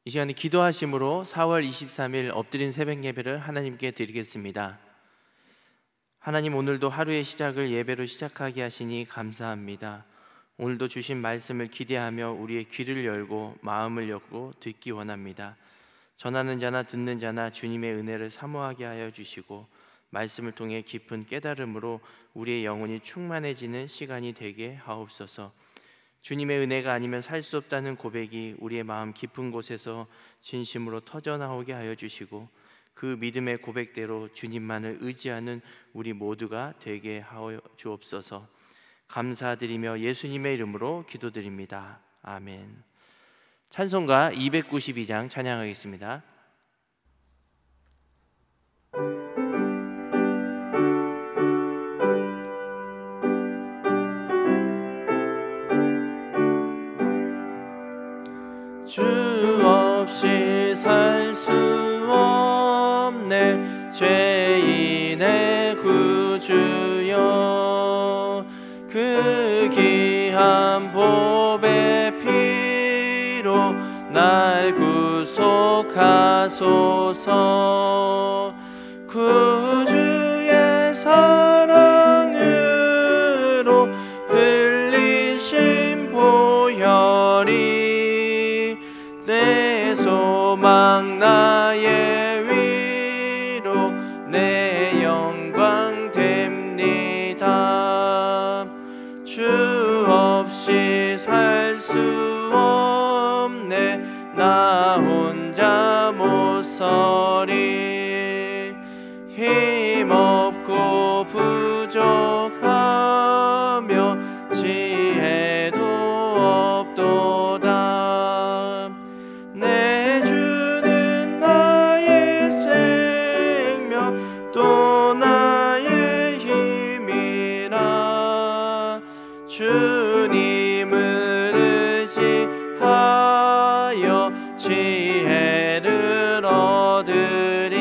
이 시간에 기도하심으로 4월 23일 엎드린 새벽 예배를 하나님께 드리겠습니다. 하나님, 오늘도 하루의 시작을 예배로 시작하게 하시니 감사합니다. 오늘도 주신 말씀을 기대하며 우리의 귀를 열고 마음을 열고 듣기 원합니다. 전하는 자나 듣는 자나 주님의 은혜를 사모하게 하여 주시고 말씀을 통해 깊은 깨달음으로 우리의 영혼이 충만해지는 시간이 되게 하옵소서. 주님의 은혜가 아니면 살 수 없다는 고백이 우리의 마음 깊은 곳에서 진심으로 터져나오게 하여 주시고 그 믿음의 고백대로 주님만을 의지하는 우리 모두가 되게 하여 주옵소서. 감사드리며 예수님의 이름으로 기도드립니다. 아멘. 찬송가 292장 찬양하겠습니다. 주 없이 살 수 없네 죄인의 구주여, 그 귀한 보배 피로 날 구속하소서. 구주의 사랑으로 흘리신 보혈이 내 소망 나의 위로 내 영광 됩니다. 주 없이 살 수 없네 나 혼자 못 서리. 힘없고 부족하며 지혜도 없도다. 내 주는 나의 생명 또 나의 힘이라. 주님을 의지하여 지혜를 얻으리.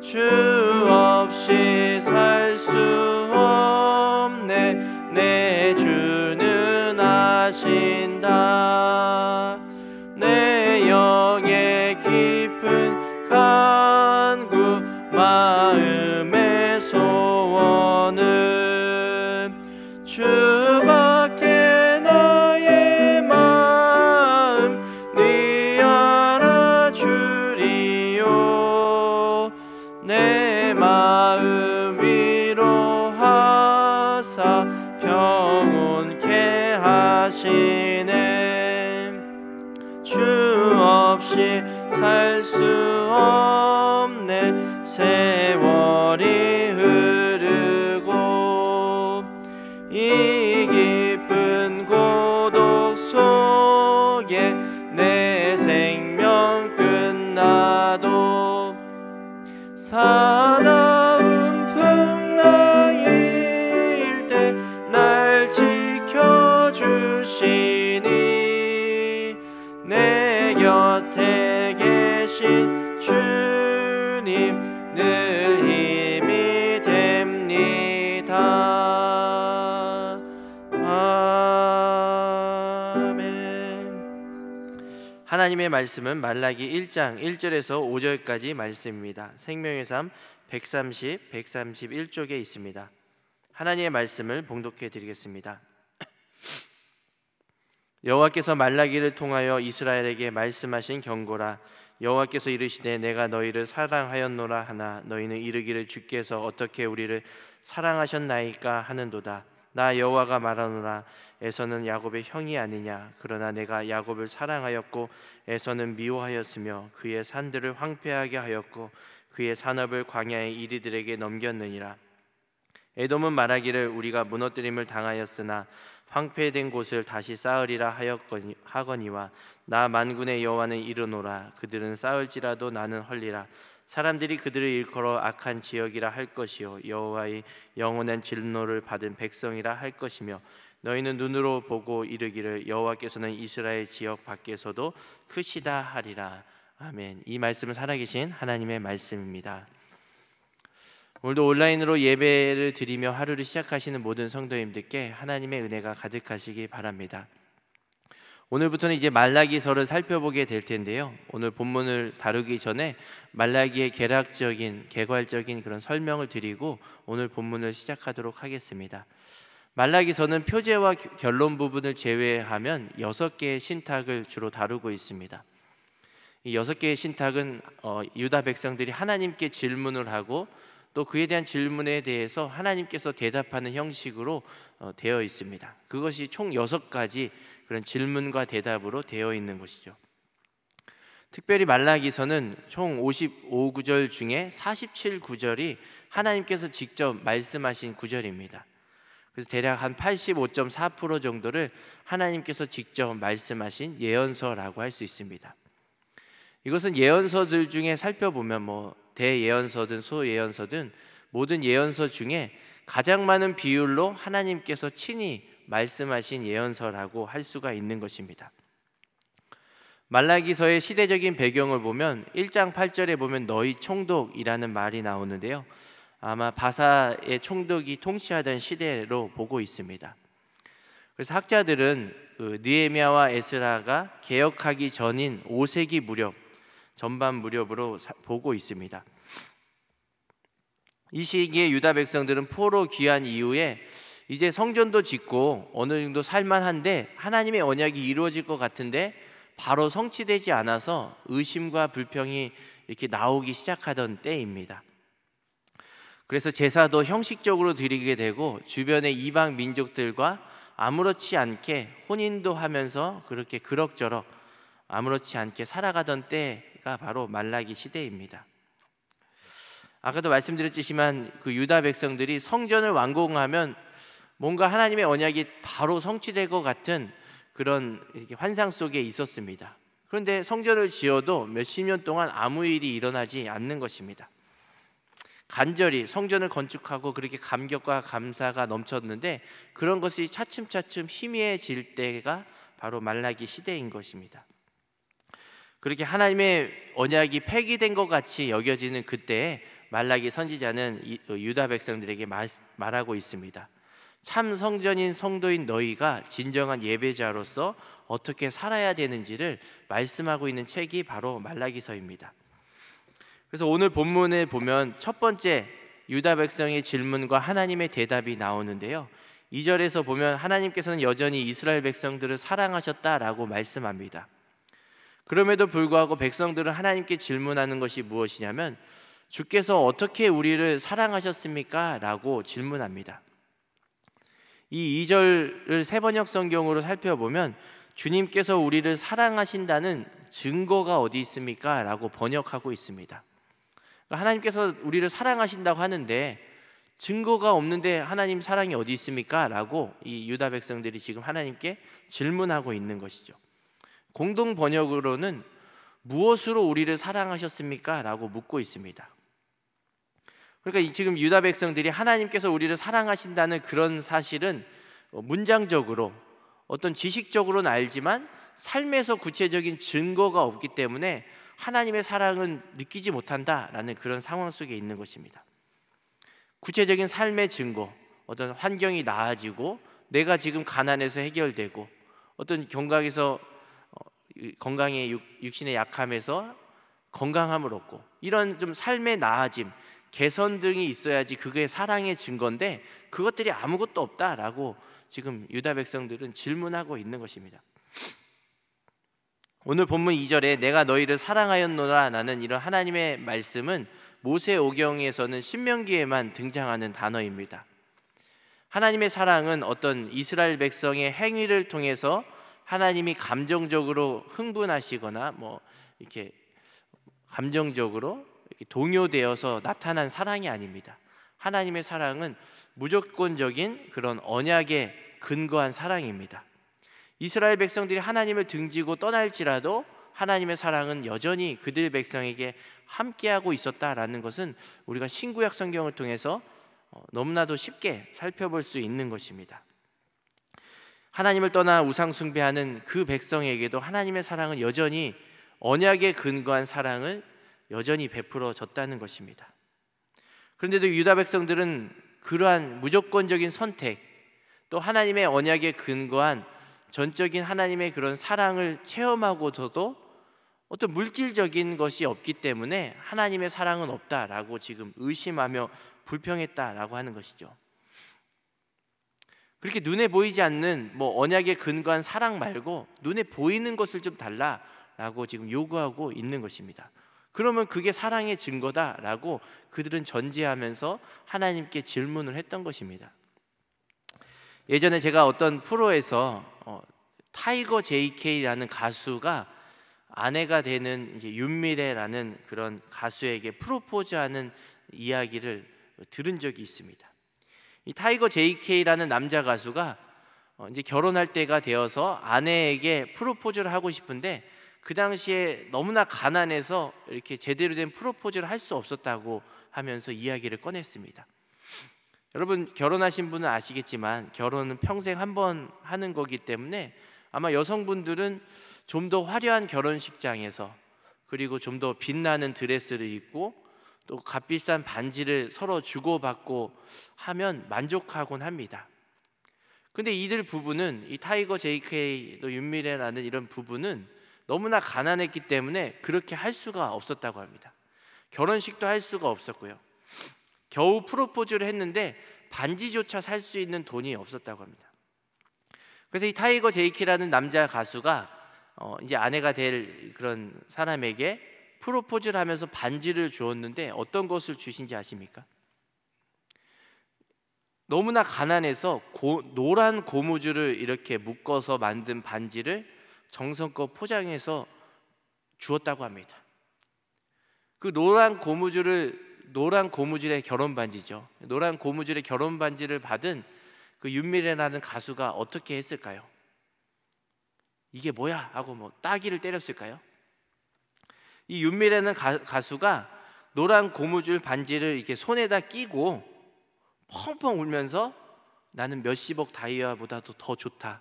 주 없이 살 수 없네 내 주는 아신다. 내 영의 깊은 간구 마음의 소원은 주밖에 나의 마음 네 알아주리요. 내 마음 위로하사 평온케 하시네. 주 없이 살 수 없네 세월이 흐르고 이 깊은 고독 속에 내 생명 끝나도 사나운 풍랑일 때 날 지켜주시니. 내 곁에 계신 주님 늘 힘이 됩니다. 아멘. 하나님의 말씀은 말라기 1장 1절에서 5절까지 말씀입니다. 생명의 삶 130, 131쪽에 있습니다. 하나님의 말씀을 봉독해 드리겠습니다. 여호와께서 말라기를 통하여 이스라엘에게 말씀하신 경고라. 여호와께서 이르시되 내가 너희를 사랑하였노라 하나 너희는 이르기를 주께서 어떻게 우리를 사랑하셨나이까 하는도다. 나 여호와가 말하노라. 에서는 야곱의 형이 아니냐. 그러나 내가 야곱을 사랑하였고 에서는 미워하였으며 그의 산들을 황폐하게 하였고 그의 산업을 광야의 이리들에게 넘겼느니라. 에돔은 말하기를 우리가 무너뜨림을 당하였으나 황폐된 곳을 다시 쌓으리라 하거니와 나 만군의 여호와는 이르노라. 그들은 쌓을지라도 나는 헐리라. 사람들이 그들을 일컬어 악한 지역이라 할 것이요 여호와의 영원한 진노를 받은 백성이라 할 것이며 너희는 눈으로 보고 이르기를 여호와께서는 이스라엘 지역 밖에서도 크시다 하리라. 아멘. 이 말씀은 살아계신 하나님의 말씀입니다. 오늘도 온라인으로 예배를 드리며 하루를 시작하시는 모든 성도님들께 하나님의 은혜가 가득하시기 바랍니다. 오늘부터는 이제 말라기서를 살펴보게 될 텐데요. 오늘 본문을 다루기 전에 말라기의 개략적인 개괄적인 그런 설명을 드리고 오늘 본문을 시작하도록 하겠습니다. 말라기서는 표제와 결론 부분을 제외하면 6개의 신탁을 주로 다루고 있습니다. 이 6개의 신탁은 유다 백성들이 하나님께 질문을 하고 또 그에 대한 질문에 대해서 하나님께서 대답하는 형식으로 되어 있습니다. 그것이 총 6가지 그런 질문과 대답으로 되어 있는 것이죠. 특별히 말라기서는 총 55구절 중에 47구절이 하나님께서 직접 말씀하신 구절입니다. 그래서 대략 한 85.4% 정도를 하나님께서 직접 말씀하신 예언서라고 할 수 있습니다. 이것은 예언서들 중에 살펴보면 대예언서든 소예언서든 모든 예언서 중에 가장 많은 비율로 하나님께서 친히 말씀하신 예언서라고 할 수가 있는 것입니다. 말라기서의 시대적인 배경을 보면 1장 8절에 보면 너희 총독이라는 말이 나오는데요. 아마 바사의 총독이 통치하던 시대로 보고 있습니다. 그래서 학자들은 느헤미야와 에스라가 개혁하기 전인 5세기 무렵 전반 무렵으로 보고 있습니다. 이 시기에 유다 백성들은 포로 귀환 이후에 이제 성전도 짓고 어느 정도 살만한데 하나님의 언약이 이루어질 것 같은데 바로 성취되지 않아서 의심과 불평이 이렇게 나오기 시작하던 때입니다. 그래서 제사도 형식적으로 드리게 되고 주변의 이방 민족들과 아무렇지 않게 혼인도 하면서 그렇게 그럭저럭 아무렇지 않게 살아가던 때가 바로 말라기 시대입니다. 아까도 말씀드렸지만 그 유다 백성들이 성전을 완공하면 뭔가 하나님의 언약이 바로 성취될 것 같은 그런 이렇게 환상 속에 있었습니다. 그런데 성전을 지어도 몇십 년 동안 아무 일이 일어나지 않는 것입니다. 간절히 성전을 건축하고 그렇게 감격과 감사가 넘쳤는데 그런 것이 차츰차츰 희미해질 때가 바로 말라기 시대인 것입니다. 그렇게 하나님의 언약이 폐기된 것 같이 여겨지는 그때에 말라기 선지자는 유다 백성들에게 말하고 있습니다. 참 성전인 성도인 너희가 진정한 예배자로서 어떻게 살아야 되는지를 말씀하고 있는 책이 바로 말라기서입니다. 그래서 오늘 본문에 보면 첫 번째 유다 백성의 질문과 하나님의 대답이 나오는데요. 2절에서 보면 하나님께서는 여전히 이스라엘 백성들을 사랑하셨다라고 말씀합니다. 그럼에도 불구하고 백성들은 하나님께 질문하는 것이 무엇이냐면 주께서 어떻게 우리를 사랑하셨습니까? 라고 질문합니다. 이 2절을 세번역 성경으로 살펴보면 주님께서 우리를 사랑하신다는 증거가 어디 있습니까? 라고 번역하고 있습니다. 하나님께서 우리를 사랑하신다고 하는데 증거가 없는데 하나님 사랑이 어디 있습니까? 라고 이 유다 백성들이 지금 하나님께 질문하고 있는 것이죠. 공동 번역으로는 무엇으로 우리를 사랑하셨습니까? 라고 묻고 있습니다. 그러니까 지금 유다 백성들이 하나님께서 우리를 사랑하신다는 그런 사실은 문장적으로 어떤 지식적으로는 알지만 삶에서 구체적인 증거가 없기 때문에 하나님의 사랑은 느끼지 못한다라는 그런 상황 속에 있는 것입니다. 구체적인 삶의 증거, 어떤 환경이 나아지고 내가 지금 가난해서 해결되고 어떤 건강의 육신의 약함에서 건강함을 얻고 이런 좀 삶의 나아짐, 개선 등이 있어야지 그게 사랑의 증거인데 그것들이 아무것도 없다라고 지금 유다 백성들은 질문하고 있는 것입니다. 오늘 본문 2절에 내가 너희를 사랑하였노라 라는 이런 하나님의 말씀은 모세오경에서는 신명기에만 등장하는 단어입니다. 하나님의 사랑은 어떤 이스라엘 백성의 행위를 통해서 하나님이 감정적으로 흥분하시거나 이렇게 감정적으로 이렇게 동요되어서 나타난 사랑이 아닙니다. 하나님의 사랑은 무조건적인 그런 언약에 근거한 사랑입니다. 이스라엘 백성들이 하나님을 등지고 떠날지라도 하나님의 사랑은 여전히 그들 백성에게 함께하고 있었다라는 것은 우리가 신구약 성경을 통해서 너무나도 쉽게 살펴볼 수 있는 것입니다. 하나님을 떠나 우상 숭배하는 그 백성에게도 하나님의 사랑은 여전히 언약에 근거한 사랑을 여전히 베풀어 줬다는 것입니다. 그런데도 유다 백성들은 그러한 무조건적인 선택 또 하나님의 언약에 근거한 전적인 하나님의 그런 사랑을 체험하고서도 어떤 물질적인 것이 없기 때문에 하나님의 사랑은 없다라고 지금 의심하며 불평했다라고 하는 것이죠. 그렇게 눈에 보이지 않는 언약에 근거한 사랑 말고 눈에 보이는 것을 좀 달라라고 지금 요구하고 있는 것입니다. 그러면 그게 사랑의 증거다라고 그들은 전제하면서 하나님께 질문을 했던 것입니다. 예전에 제가 어떤 프로에서 타이거 JK라는 가수가 아내가 되는 이제 윤미래라는 그런 가수에게 프로포즈하는 이야기를 들은 적이 있습니다. 이 타이거 JK라는 남자 가수가 이제 결혼할 때가 되어서 아내에게 프로포즈를 하고 싶은데 그 당시에 너무나 가난해서 이렇게 제대로 된 프로포즈를 할 수 없었다고 하면서 이야기를 꺼냈습니다. 여러분, 결혼하신 분은 아시겠지만 결혼은 평생 한 번 하는 거기 때문에 아마 여성분들은 좀 더 화려한 결혼식장에서, 그리고 좀 더 빛나는 드레스를 입고 또 값비싼 반지를 서로 주고받고 하면 만족하곤 합니다. 근데 이들 부부는, 이 타이거 JK 또 윤미래라는 이런 부부는 너무나 가난했기 때문에 그렇게 할 수가 없었다고 합니다. 결혼식도 할 수가 없었고요, 겨우 프로포즈를 했는데 반지조차 살 수 있는 돈이 없었다고 합니다. 그래서 이 타이거 JK라는 남자 가수가 이제 아내가 될 그런 사람에게 프로포즈를 하면서 반지를 주었는데 어떤 것을 주신지 아십니까? 너무나 가난해서 노란 고무줄을 이렇게 묶어서 만든 반지를 정성껏 포장해서 주었다고 합니다. 그 노란 고무줄의 결혼 반지죠. 노란 고무줄의 결혼 반지를 받은 그 윤미래라는 가수가 어떻게 했을까요? 이게 뭐야 하고 따귀를 때렸을까요? 이 윤미래는 가수가 노란 고무줄 반지를 이렇게 손에다 끼고 펑펑 울면서 나는 몇십억 다이아보다도 더 좋다,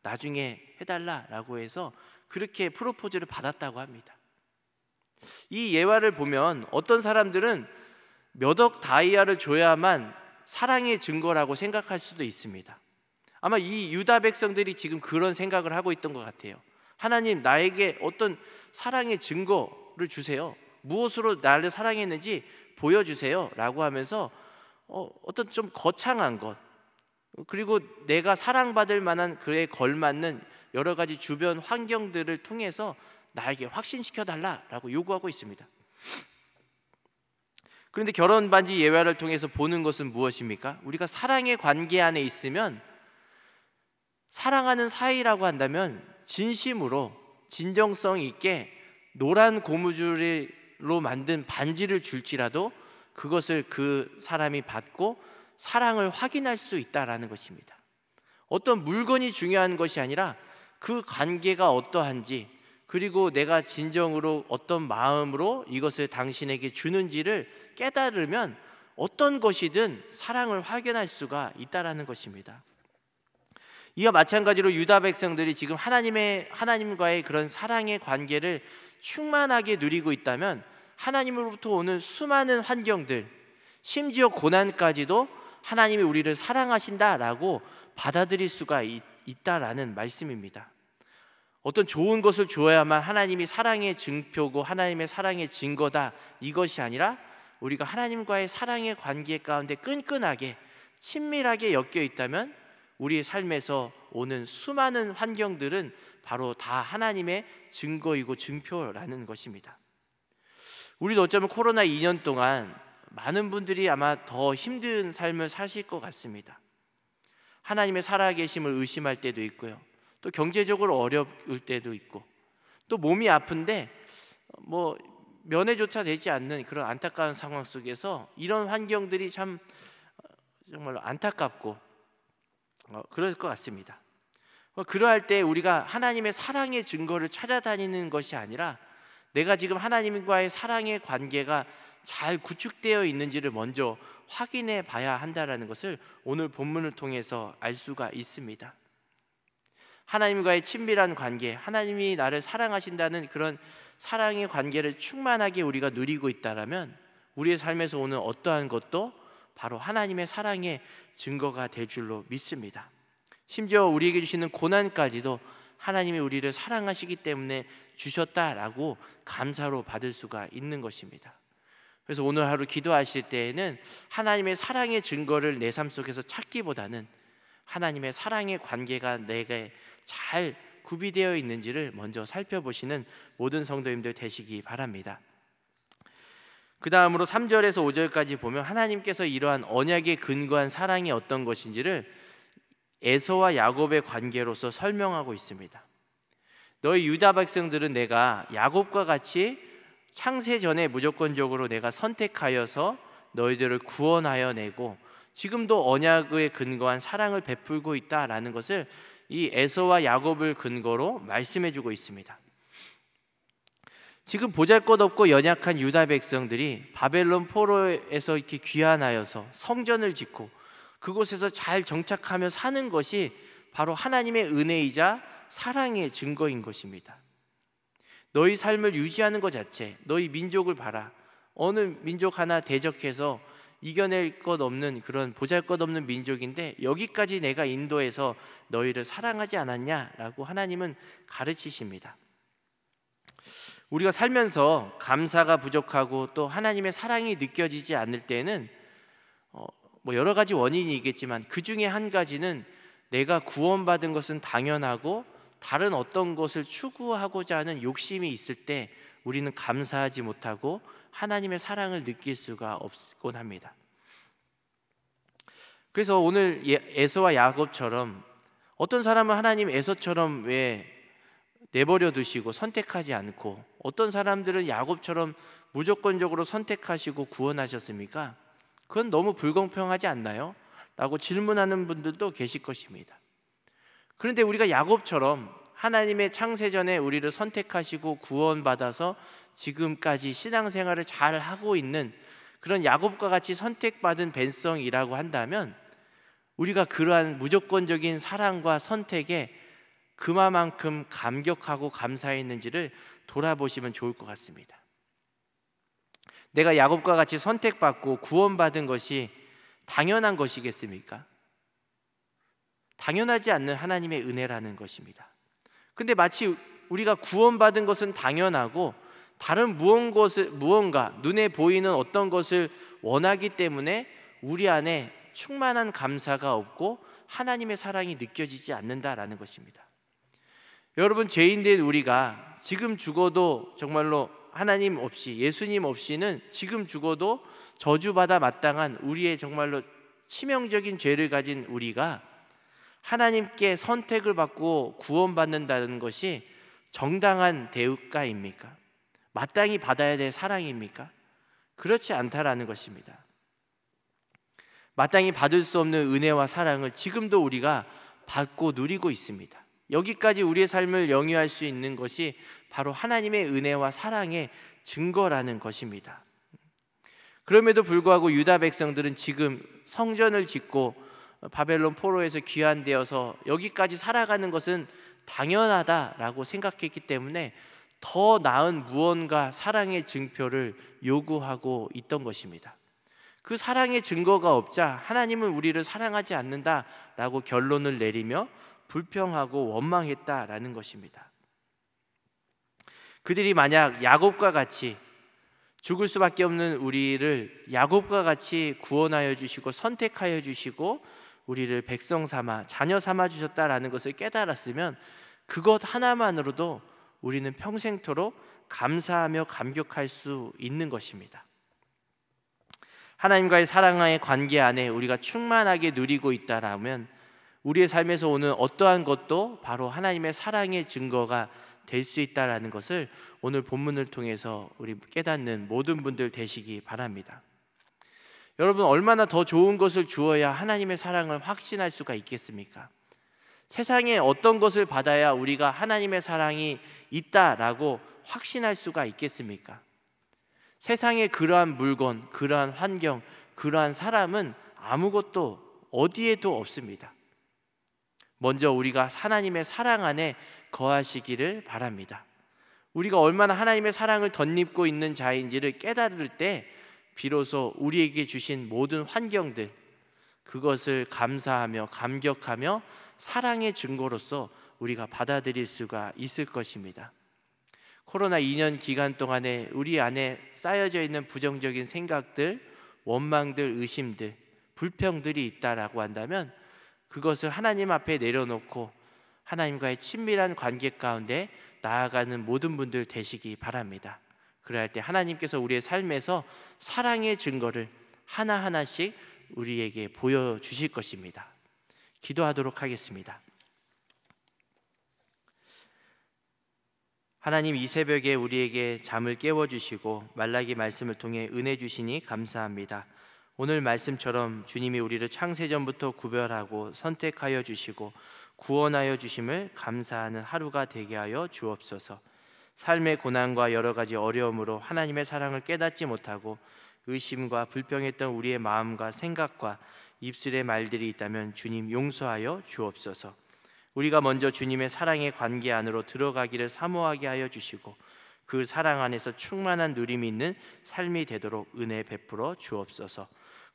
나중에 해달라라고 해서 그렇게 프로포즈를 받았다고 합니다. 이 예화를 보면 어떤 사람들은 몇억 다이아를 줘야만 사랑의 증거라고 생각할 수도 있습니다. 아마 이 유다 백성들이 지금 그런 생각을 하고 있던 것 같아요. 하나님, 나에게 어떤 사랑의 증거를 주세요. 무엇으로 나를 사랑했는지 보여주세요 라고 하면서 어떤 좀 거창한 것, 그리고 내가 사랑받을 만한 그에 걸맞는 여러 가지 주변 환경들을 통해서 나에게 확신시켜 달라라고 요구하고 있습니다. 그런데 결혼 반지 예화를 통해서 보는 것은 무엇입니까? 우리가 사랑의 관계 안에 있으면, 사랑하는 사이라고 한다면 진심으로 진정성 있게 노란 고무줄로 만든 반지를 줄지라도 그것을 그 사람이 받고 사랑을 확인할 수 있다라는 것입니다. 어떤 물건이 중요한 것이 아니라 그 관계가 어떠한지, 그리고 내가 진정으로 어떤 마음으로 이것을 당신에게 주는지를 깨달으면 어떤 것이든 사랑을 확인할 수가 있다라는 것입니다. 이와 마찬가지로 유다 백성들이 지금 하나님과의 그런 사랑의 관계를 충만하게 누리고 있다면 하나님으로부터 오는 수많은 환경들, 심지어 고난까지도 하나님이 우리를 사랑하신다라고 받아들일 수가 있다라는 말씀입니다. 어떤 좋은 것을 주어야만 하나님이 사랑의 증표고 하나님의 사랑의 증거다, 이것이 아니라 우리가 하나님과의 사랑의 관계 가운데 끈끈하게 친밀하게 엮여 있다면 우리의 삶에서 오는 수많은 환경들은 바로 다 하나님의 증거이고 증표라는 것입니다. 우리도 어쩌면 코로나 2년 동안 많은 분들이 아마 더 힘든 삶을 사실 것 같습니다. 하나님의 살아계심을 의심할 때도 있고요, 또 경제적으로 어려울 때도 있고, 또 몸이 아픈데 면회조차 되지 않는 그런 안타까운 상황 속에서 이런 환경들이 참 정말 안타깝고 그럴 것 같습니다. 그러할 때 우리가 하나님의 사랑의 증거를 찾아다니는 것이 아니라 내가 지금 하나님과의 사랑의 관계가 잘 구축되어 있는지를 먼저 확인해 봐야 한다는 것을 오늘 본문을 통해서 알 수가 있습니다. 하나님과의 친밀한 관계, 하나님이 나를 사랑하신다는 그런 사랑의 관계를 충만하게 우리가 누리고 있다면 우리의 삶에서 오는 어떠한 것도 바로 하나님의 사랑의 증거가 될 줄로 믿습니다. 심지어 우리에게 주시는 고난까지도 하나님이 우리를 사랑하시기 때문에 주셨다라고 감사로 받을 수가 있는 것입니다. 그래서 오늘 하루 기도하실 때에는 하나님의 사랑의 증거를 내 삶 속에서 찾기보다는 하나님의 사랑의 관계가 내게 잘 구비되어 있는지를 먼저 살펴보시는 모든 성도님들 되시기 바랍니다. 그 다음으로 3절에서 5절까지 보면 하나님께서 이러한 언약에 근거한 사랑이 어떤 것인지를 에서와 야곱의 관계로서 설명하고 있습니다. 너희 유다 백성들은 내가 야곱과 같이 창세 전에 무조건적으로 내가 선택하여서 너희들을 구원하여 내고 지금도 언약에 근거한 사랑을 베풀고 있다라는 것을 이 에서와 야곱을 근거로 말씀해 주고 있습니다. 지금 보잘것없고 연약한 유다 백성들이 바벨론 포로에서 이렇게 귀환하여서 성전을 짓고 그곳에서 잘 정착하며 사는 것이 바로 하나님의 은혜이자 사랑의 증거인 것입니다. 너희 삶을 유지하는 것 자체, 너희 민족을 봐라. 어느 민족 하나 대적해서 이겨낼 것 없는 그런 보잘것없는 민족인데 여기까지 내가 인도해서 너희를 사랑하지 않았냐라고 하나님은 가르치십니다. 우리가 살면서 감사가 부족하고 또 하나님의 사랑이 느껴지지 않을 때는 여러 가지 원인이 있겠지만 그 중에 한 가지는 내가 구원받은 것은 당연하고 다른 어떤 것을 추구하고자 하는 욕심이 있을 때 우리는 감사하지 못하고 하나님의 사랑을 느낄 수가 없곤 합니다. 그래서 오늘 에서와 야곱처럼 어떤 사람은 하나님 에서처럼 왜 내버려 두시고 선택하지 않고 어떤 사람들은 야곱처럼 무조건적으로 선택하시고 구원하셨습니까? 그건 너무 불공평하지 않나요? 라고 질문하는 분들도 계실 것입니다. 그런데 우리가 야곱처럼 하나님의 창세전에 우리를 선택하시고 구원받아서 지금까지 신앙생활을 잘 하고 있는 그런 야곱과 같이 선택받은 벤성이라고 한다면 우리가 그러한 무조건적인 사랑과 선택에 그만큼 감격하고 감사했는지를 돌아보시면 좋을 것 같습니다. 내가 야곱과 같이 선택받고 구원받은 것이 당연한 것이겠습니까? 당연하지 않는 하나님의 은혜라는 것입니다. 근데 마치 우리가 구원받은 것은 당연하고 다른 무언가 눈에 보이는 어떤 것을 원하기 때문에 우리 안에 충만한 감사가 없고 하나님의 사랑이 느껴지지 않는다라는 것입니다. 여러분, 죄인된 우리가 지금 죽어도 정말로 하나님 없이 예수님 없이는 지금 죽어도 저주받아 마땅한 우리의 정말로 치명적인 죄를 가진 우리가 하나님께 선택을 받고 구원받는다는 것이 정당한 대가입니까? 마땅히 받아야 될 사랑입니까? 그렇지 않다라는 것입니다. 마땅히 받을 수 없는 은혜와 사랑을 지금도 우리가 받고 누리고 있습니다. 여기까지 우리의 삶을 영위할 수 있는 것이 바로 하나님의 은혜와 사랑의 증거라는 것입니다. 그럼에도 불구하고 유다 백성들은 지금 성전을 짓고 바벨론 포로에서 귀환되어서 여기까지 살아가는 것은 당연하다라고 생각했기 때문에 더 나은 무언가 사랑의 증표를 요구하고 있던 것입니다. 그 사랑의 증거가 없자 하나님은 우리를 사랑하지 않는다라고 결론을 내리며 불평하고 원망했다라는 것입니다. 그들이 만약 야곱과 같이 죽을 수밖에 없는 우리를 야곱과 같이 구원하여 주시고 선택하여 주시고 우리를 백성 삼아 자녀 삼아 주셨다라는 것을 깨달았으면 그것 하나만으로도 우리는 평생토록 감사하며 감격할 수 있는 것입니다. 하나님과의 사랑의 관계 안에 우리가 충만하게 누리고 있다라면 우리의 삶에서 오는 어떠한 것도 바로 하나님의 사랑의 증거가 될 수 있다라는 것을 오늘 본문을 통해서 우리 깨닫는 모든 분들 되시기 바랍니다. 여러분, 얼마나 더 좋은 것을 주어야 하나님의 사랑을 확신할 수가 있겠습니까? 세상에 어떤 것을 받아야 우리가 하나님의 사랑이 있다라고 확신할 수가 있겠습니까? 세상에 그러한 물건, 그러한 환경, 그러한 사람은 아무것도 어디에도 없습니다. 먼저 우리가 하나님의 사랑 안에 거하시기를 바랍니다. 우리가 얼마나 하나님의 사랑을 덧입고 있는 자인지를 깨달을 때 비로소 우리에게 주신 모든 환경들, 그것을 감사하며 감격하며 사랑의 증거로서 우리가 받아들일 수가 있을 것입니다. 코로나 2년 기간 동안에 우리 안에 쌓여져 있는 부정적인 생각들, 원망들, 의심들, 불평들이 있다라고 한다면 그것을 하나님 앞에 내려놓고 하나님과의 친밀한 관계 가운데 나아가는 모든 분들 되시기 바랍니다. 그럴 때 하나님께서 우리의 삶에서 사랑의 증거를 하나하나씩 우리에게 보여주실 것입니다. 기도하도록 하겠습니다. 하나님, 이 새벽에 우리에게 잠을 깨워주시고 말라기 말씀을 통해 은혜 주시니 감사합니다. 오늘 말씀처럼 주님이 우리를 창세전부터 구별하고 선택하여 주시고 구원하여 주심을 감사하는 하루가 되게 하여 주옵소서. 삶의 고난과 여러 가지 어려움으로 하나님의 사랑을 깨닫지 못하고 의심과 불평했던 우리의 마음과 생각과 입술의 말들이 있다면 주님 용서하여 주옵소서. 우리가 먼저 주님의 사랑의 관계 안으로 들어가기를 사모하게 하여 주시고 그 사랑 안에서 충만한 누림이 있는 삶이 되도록 은혜 베풀어 주옵소서.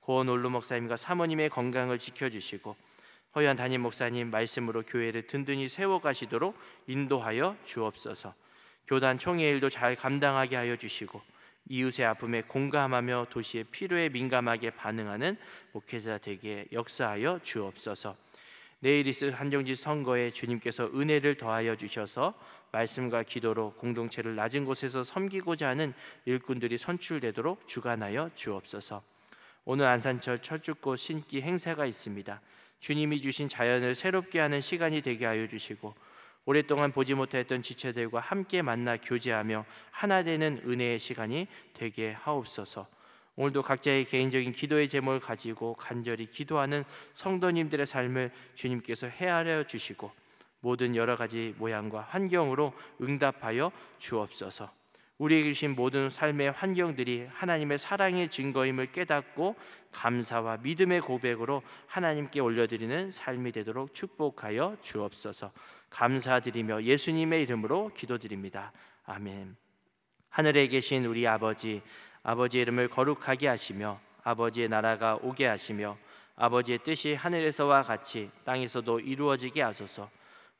고원 올루 목사님과 사모님의 건강을 지켜주시고 허연 담임 목사님 말씀으로 교회를 든든히 세워가시도록 인도하여 주옵소서. 교단 총회 일도 잘 감당하게 하여 주시고 이웃의 아픔에 공감하며 도시의 필요에 민감하게 반응하는 목회자 되게 역사하여 주옵소서. 내일 있을 한정지 선거에 주님께서 은혜를 더하여 주셔서 말씀과 기도로 공동체를 낮은 곳에서 섬기고자 하는 일꾼들이 선출되도록 주관하여 주옵소서. 오늘 안산철 철쭉꽃 신기 행사가 있습니다. 주님이 주신 자연을 새롭게 하는 시간이 되게 하여 주시고 오랫동안 보지 못했던 지체들과 함께 만나 교제하며 하나 되는 은혜의 시간이 되게 하옵소서. 오늘도 각자의 개인적인 기도의 제목을 가지고 간절히 기도하는 성도님들의 삶을 주님께서 헤아려 주시고 모든 여러 가지 모양과 환경으로 응답하여 주옵소서. 우리에게 주신 모든 삶의 환경들이 하나님의 사랑의 증거임을 깨닫고 감사와 믿음의 고백으로 하나님께 올려드리는 삶이 되도록 축복하여 주옵소서. 감사드리며 예수님의 이름으로 기도드립니다. 아멘. 하늘에 계신 우리 아버지, 아버지의 이름을 거룩하게 하시며 아버지의 나라가 오게 하시며 아버지의 뜻이 하늘에서와 같이 땅에서도 이루어지게 하소서.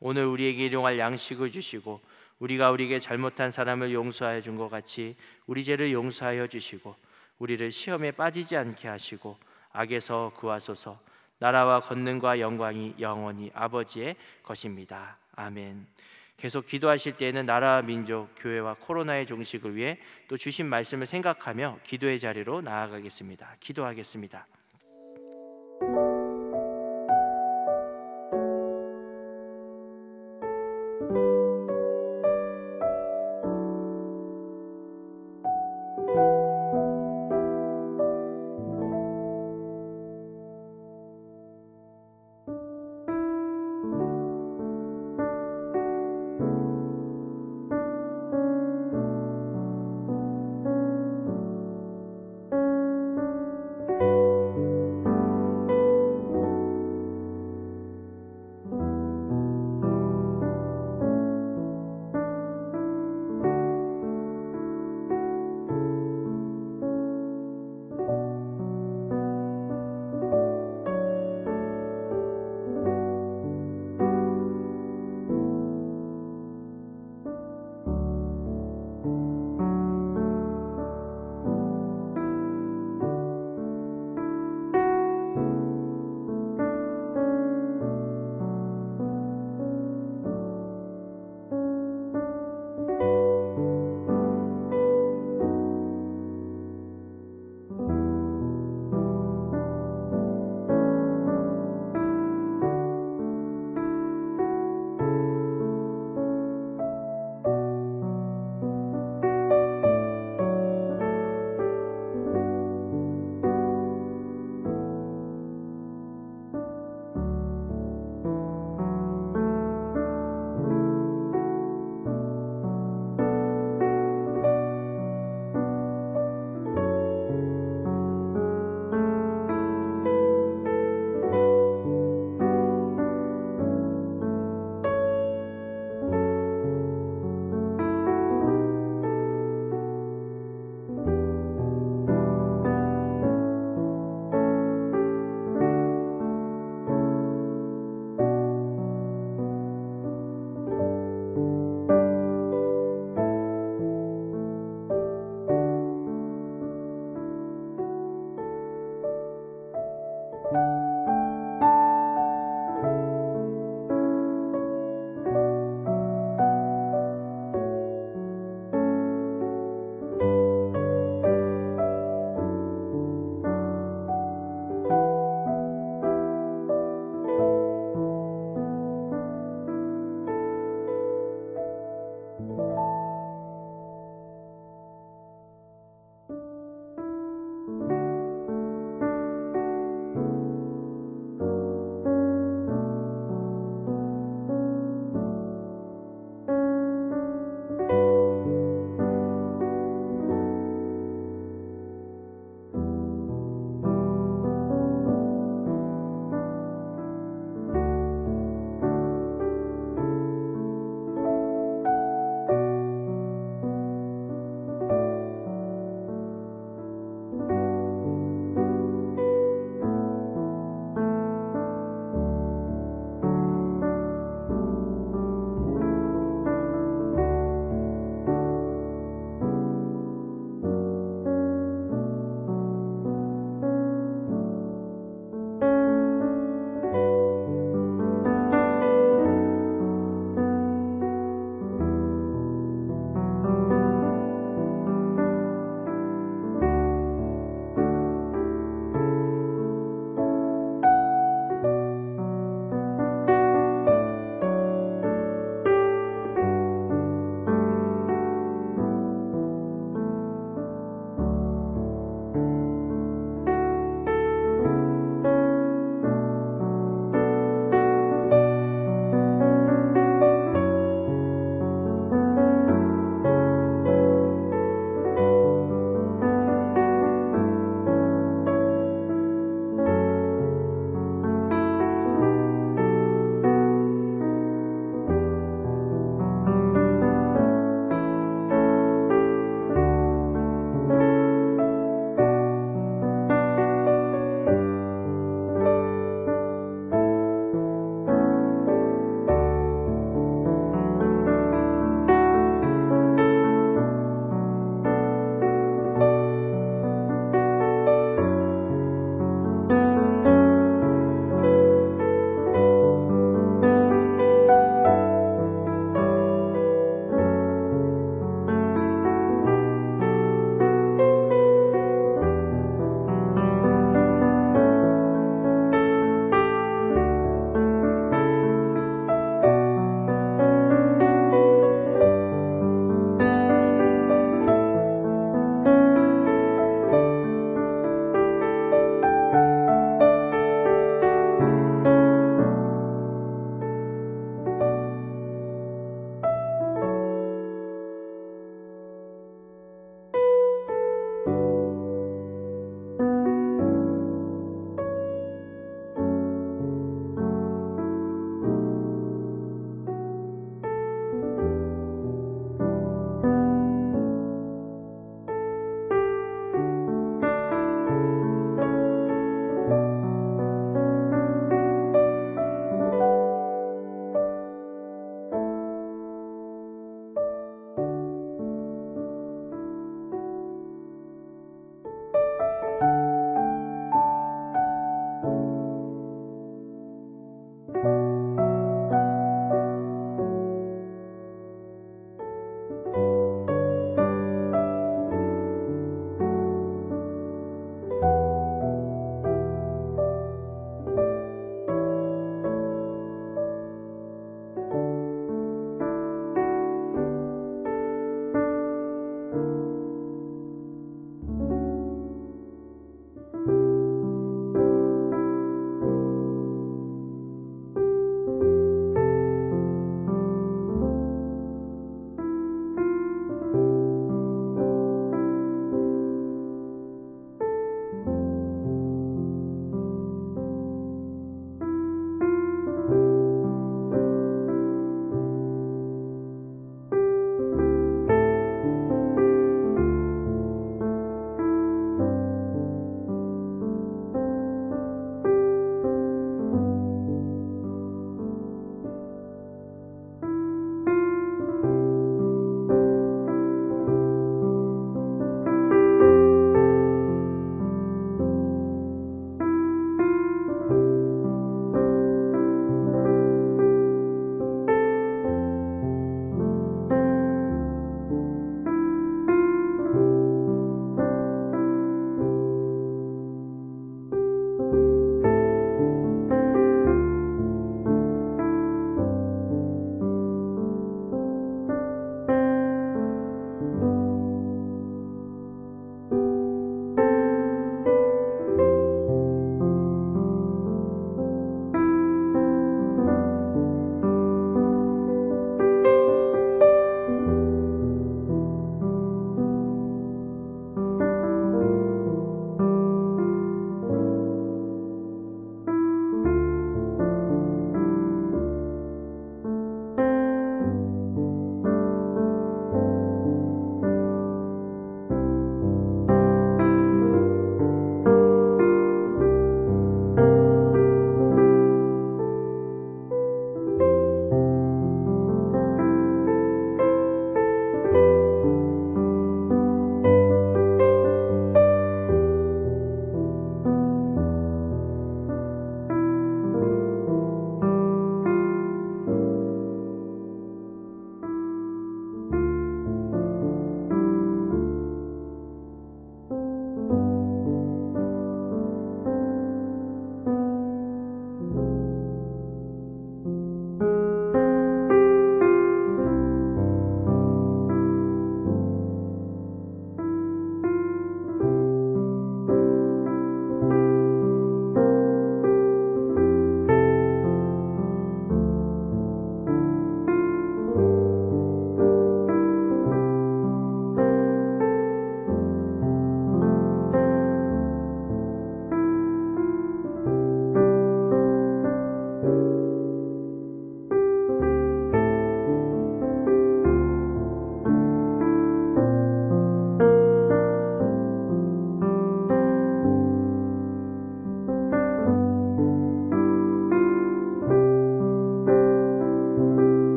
오늘 우리에게 일용할 양식을 주시고 우리가 우리에게 잘못한 사람을 용서하여 준 것 같이 우리 죄를 용서하여 주시고 우리를 시험에 빠지지 않게 하시고 악에서 구하소서. 나라와 권능과 영광이 영원히 아버지의 것입니다. 아멘. 계속 기도하실 때에는 나라와 민족, 교회와 코로나의 종식을 위해 또 주신 말씀을 생각하며 기도의 자리로 나아가겠습니다. 기도하겠습니다.